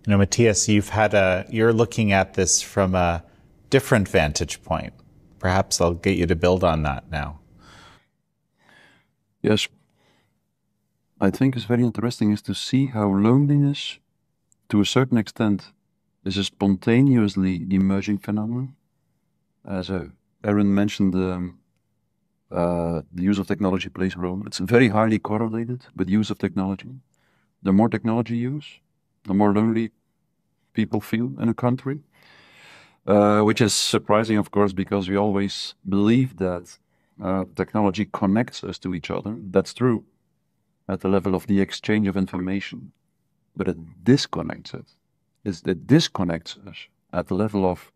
Matthias, you're looking at this from a different vantage point. Perhaps I'll get you to build on that now. Yes. I think it's very interesting is to see how loneliness, to a certain extent, is a spontaneously emerging phenomenon. As Aaron mentioned, the use of technology plays a role. It's very highly correlated with use of technology. The more technology use, the more lonely people feel in a country, which is surprising, of course, because we always believe that technology connects us to each other. That's true at the level of the exchange of information, but it disconnects us. It disconnects us at the level of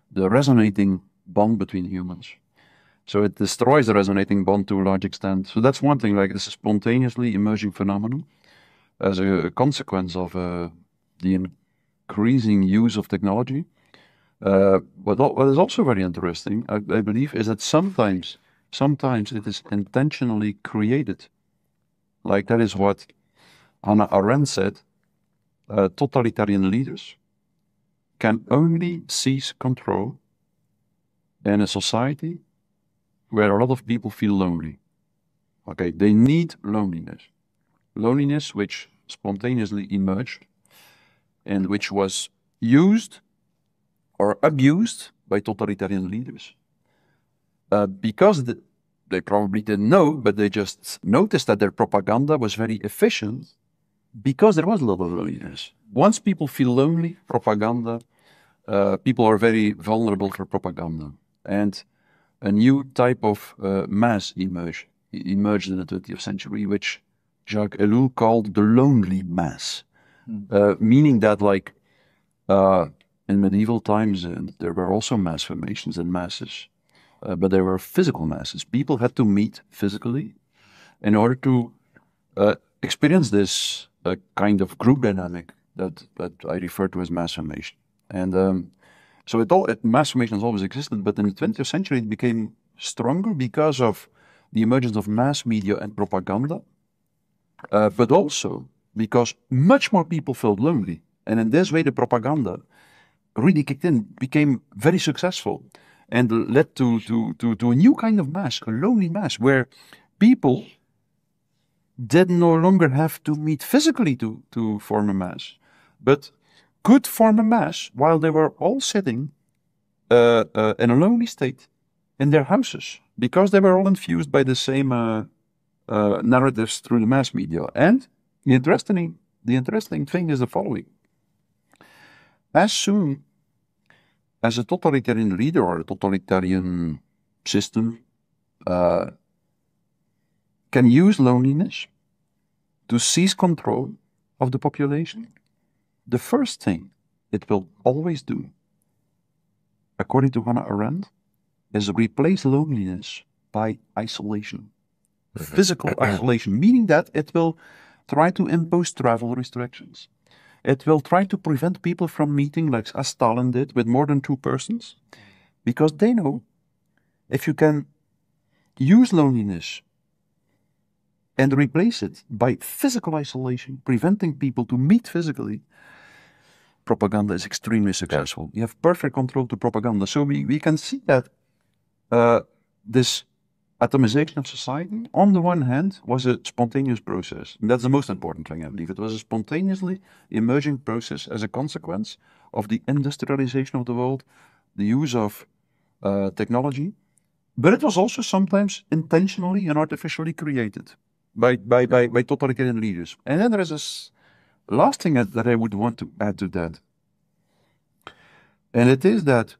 the resonating bond between humans. So it destroys the resonating bond to a large extent. So that's one thing, like it's a spontaneously emerging phenomenon as a consequence of the increasing use of technology. What is also very interesting, I believe, is that sometimes it is intentionally created. Like that is what Hannah Arendt said, totalitarian leaders can only seize control in a society where a lot of people feel lonely. Okay, they need loneliness. Loneliness which spontaneously emerged and which was used or abused by totalitarian leaders because they probably didn't know, but they just noticed that their propaganda was very efficient because there was a lot of loneliness. Once people feel lonely, people are very vulnerable for propaganda. And a new type of mass emerged in the 20th century, which Jacques Ellul called the lonely mass, meaning that like in medieval times, there were also mass formations and masses, but there were physical masses. People had to meet physically in order to experience this kind of group dynamic that I refer to as mass formation. And so mass formation has always existed, but in the 20th century it became stronger because of the emergence of mass media and propaganda, but also because much more people felt lonely. And in this way the propaganda really kicked in, became very successful, and led to a new kind of mass, a lonely mass, where people did no longer have to meet physically to form a mass, but could form a mass while they were all sitting in a lonely state in their houses, because they were all infused by the same narratives through the mass media. And the interesting thing is the following. As soon as a totalitarian leader or a totalitarian system can use loneliness to seize control of the population, the first thing it will always do, according to Hannah Arendt, is replace loneliness by isolation. Physical isolation, meaning that it will try to impose travel restrictions. It will try to prevent people from meeting, like as Stalin did, with more than 2 persons, because they know if you can use loneliness and replace it by physical isolation, preventing people to meet physically, propaganda is extremely successful. You have perfect control to propaganda. So we can see that this atomization of society, on the one hand, was a spontaneous process. And that's the most important thing, I believe. It was a spontaneously emerging process as a consequence of the industrialization of the world, the use of technology. But it was also sometimes intentionally and artificially created by totalitarian leaders. And then there is this last thing that I would want to add to that. And it is that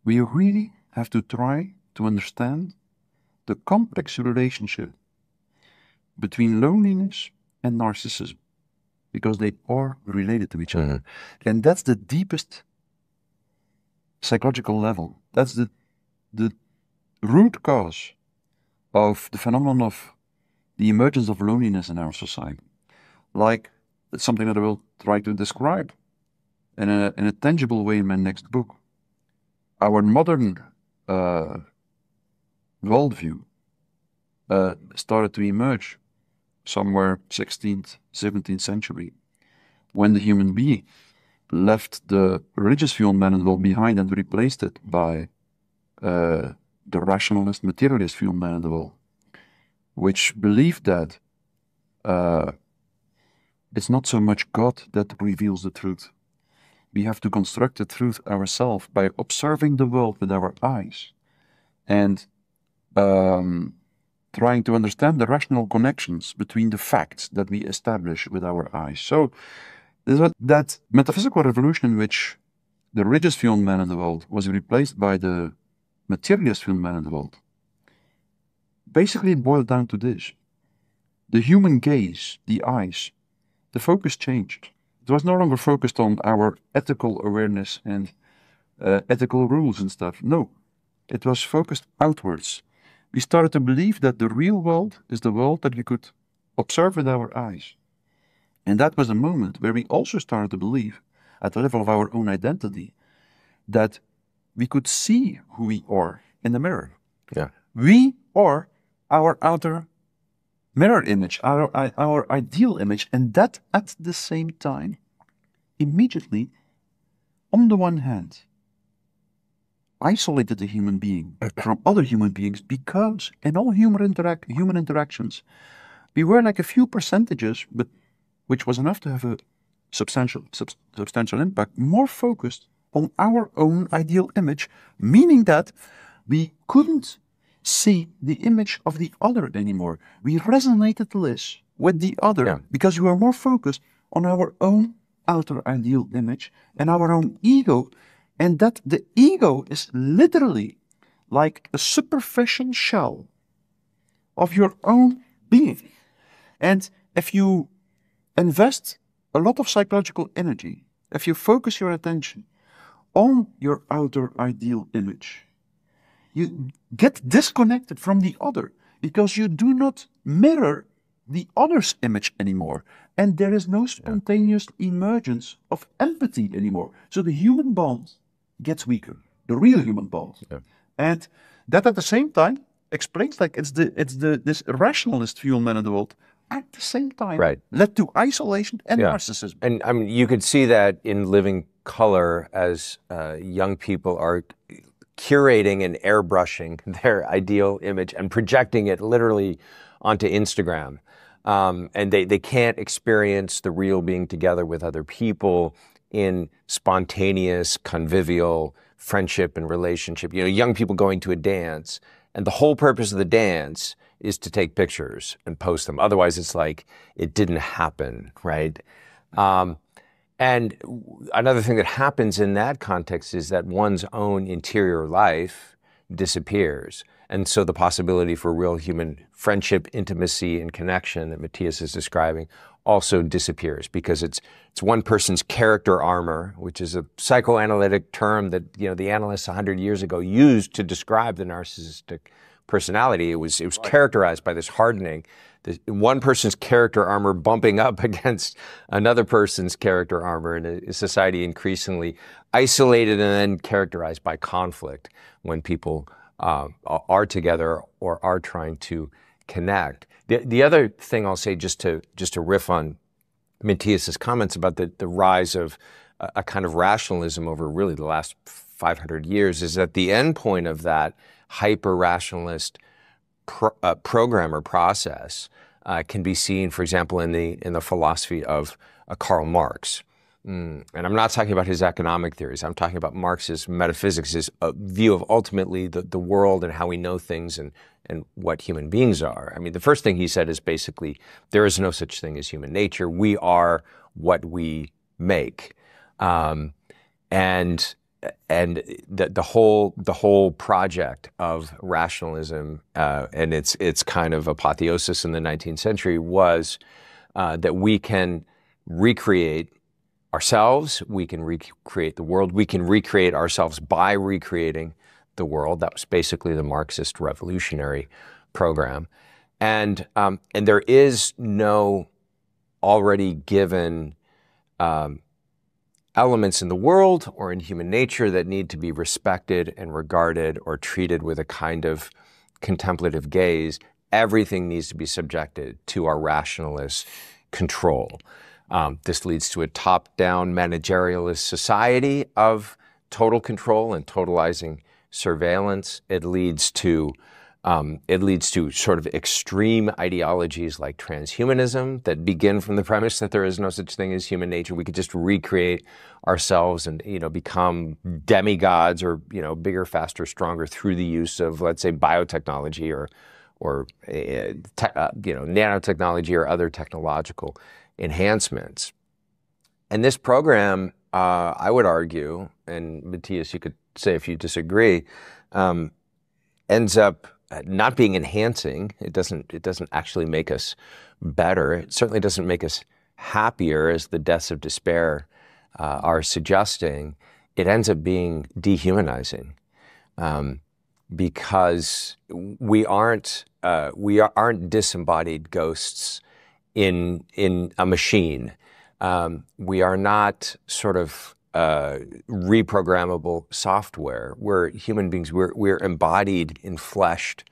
we really have to try to understand the complex relationship between loneliness and narcissism, because they are related to each other. And that's the deepest psychological level. That's the root cause of the phenomenon of the emergence of loneliness in our society. Like, it's something that I will try to describe in a tangible way in my next book. Our modern worldview started to emerge somewhere 16th, 17th century, when the human being left the religious view on man and world behind and replaced it by the rationalist, materialist view on man and the world, which believed that it's not so much God that reveals the truth. We have to construct the truth ourselves by observing the world with our eyes and trying to understand the rational connections between the facts that we establish with our eyes. So that metaphysical revolution in which the religious view on man and the world was replaced by the materialist view on man and the world, basically it boiled down to this. The human gaze, the eyes, the focus changed. It was no longer focused on our ethical awareness and ethical rules and stuff. No, it was focused outwards. We started to believe that the real world is the world that we could observe with our eyes. And that was a moment where we also started to believe, at the level of our own identity, that we could see who we are in the mirror. Yeah. We are our outer mirror image, our ideal image, and that at the same time, immediately, on the one hand, isolated the human being from other human beings, because in all human interactions, we were like a few percentages, but which was enough to have a substantial impact, more focused on our own ideal image, meaning that we couldn't see the image of the other anymore. We resonated less with the other because we were more focused on our own outer ideal image and our own ego, and that the ego is literally like a superficial shell of your own being. And if you invest a lot of psychological energy, if you focus your attention on your outer ideal image, you get disconnected from the other because you do not mirror the other's image anymore. And there is no spontaneous emergence of empathy anymore. So the human bond gets weaker, the real human bond. Yeah. And that at the same time explains, like, it's this rationalist view on man and the world at the same time led to isolation and narcissism. And I mean, you could see that in living color as young people are curating and airbrushing their ideal image and projecting it literally onto Instagram. And they can't experience the real being together with other people in spontaneous, convivial friendship and relationship. You know, young people going to a dance, and the whole purpose of the dance is to take pictures and post them. Otherwise, it's like it didn't happen, right? And another thing that happens in that context is that one's own interior life disappears. And so the possibility for real human friendship, intimacy, and connection that Mattias is describing also disappears, because it's one person's character armor, which is a psychoanalytic term that, you know, the analysts 100 years ago used to describe the narcissistic personality. It was characterized by this hardening, one person's character armor bumping up against another person's character armor in a society increasingly isolated and then characterized by conflict when people are together or are trying to connect. The other thing I'll say, just to riff on Mattias's comments about the rise of a kind of rationalism over really the last 500 years, is that the end point of that hyper-rationalist program or process can be seen, for example, in the philosophy of Karl Marx. And I'm not talking about his economic theories. I'm talking about Marx's metaphysics, his view of ultimately the world and how we know things and what human beings are. I mean, the first thing he said is basically, there is no such thing as human nature. We are what we make. And the whole project of rationalism and its kind of apotheosis in the 19th century was that we can recreate ourselves, we can recreate the world, we can recreate ourselves by recreating the world. That was basically the Marxist revolutionary program. And there is no already given elements in the world or in human nature that need to be respected and regarded or treated with a kind of contemplative gaze. Everything needs to be subjected to our rationalist control. This leads to a top-down managerialist society of total control and totalizing surveillance. It leads to sort of extreme ideologies like transhumanism that begin from the premise that there is no such thing as human nature. We could just recreate ourselves and, become demigods or, bigger, faster, stronger through the use of, let's say, biotechnology or nanotechnology or other technological enhancements. And this program, I would argue, and Mattias, you could say if you disagree, ends up not being enhancing. It doesn't actually make us better. It certainly doesn't make us happier, as the deaths of despair are suggesting. It ends up being dehumanizing, because we aren't disembodied ghosts in a machine. We are not sort of reprogrammable software. We're human beings. We're embodied, enfleshed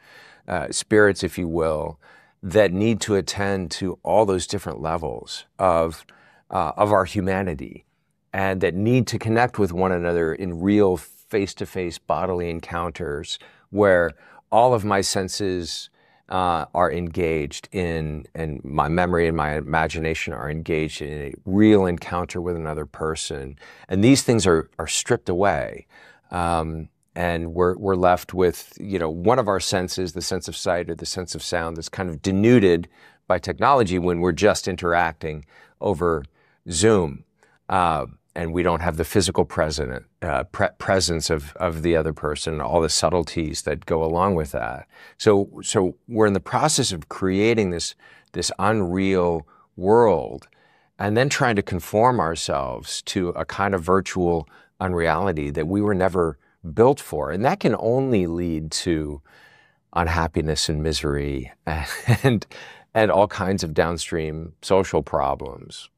spirits, if you will, that need to attend to all those different levels of our humanity, and that need to connect with one another in real face-to-face bodily encounters where all of my senses are engaged in, and my memory and my imagination are engaged in a real encounter with another person. And these things are stripped away. And we're left with, one of our senses, the sense of sight or the sense of sound, that's kind of denuded by technology when we're just interacting over Zoom. And we don't have the physical presence of the other person, all the subtleties that go along with that. So we're in the process of creating this unreal world, and then trying to conform ourselves to a kind of virtual unreality that we were never built for. And that can only lead to unhappiness and misery and all kinds of downstream social problems.